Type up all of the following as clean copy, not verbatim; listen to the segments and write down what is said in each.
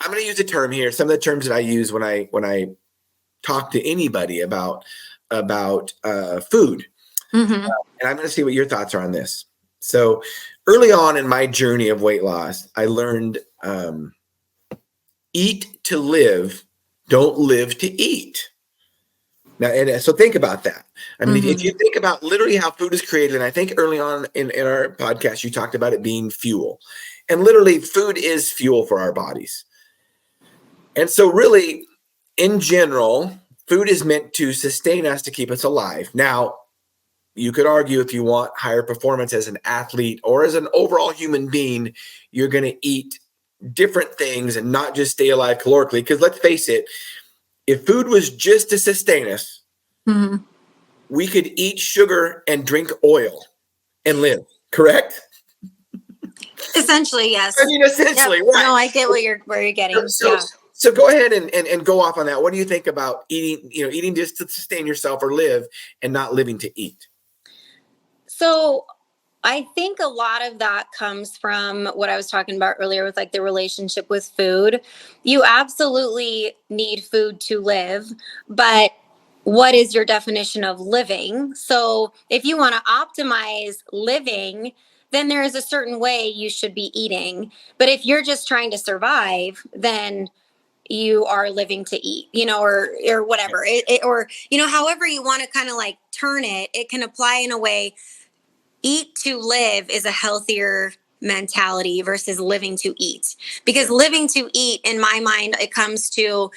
I'm going to use a term here. Some of the terms that I use when I talk to anybody about food. Mm-hmm. And I'm going to see what your thoughts are on this. So early on in my journey of weight loss, I learned eat to live, don't live to eat. Now, and so think about that. I mean, if you think about literally how food is created, and I think early on in our podcast, you talked about it being fuel. And literally, food is fuel for our bodies. And so really, in general, food is meant to sustain us, to keep us alive. Now, you could argue if you want higher performance as an athlete or as an overall human being, you're going to eat different things and not just stay alive calorically. Because let's face it, if food was just to sustain us, we could eat sugar and drink oil and live, correct? Essentially, yes. I mean, essentially, Yep. right. No, I get where you're getting. So go ahead and go off on that. What do you think about eating just to sustain yourself or live and not living to eat? So I think a lot of that comes from what I was talking about earlier with like the relationship with food. You absolutely need food to live, but what is your definition of living? So if you want to optimize living, then there is a certain way you should be eating. But if you're just trying to survive, then you are living to eat, or whatever, or, however you want to kind of like turn it, it can apply in a way. Eat to live is a healthier mentality versus living to eat, because living to eat, in my mind, it comes to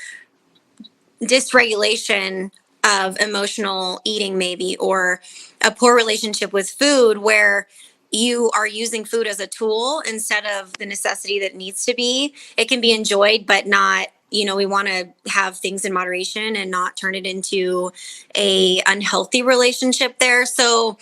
dysregulation of emotional eating, maybe, or a poor relationship with food where you are using food as a tool instead of the necessity that needs to be. It can be enjoyed, but not, we want to have things in moderation and not turn it into a unhealthy relationship there. So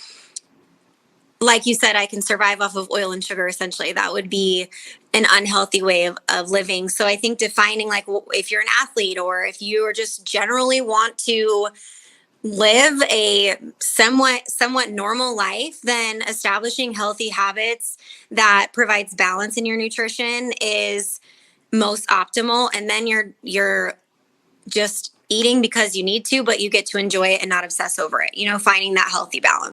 like you said, I can survive off of oil and sugar, essentially. That would be an unhealthy way of living. So I think defining, like, if you're an athlete or if you are just generally want to live a somewhat normal life, then establishing healthy habits that provides balance in your nutrition is most optimal. And then you're just eating because you need to, but you get to enjoy it and not obsess over it, finding that healthy balance.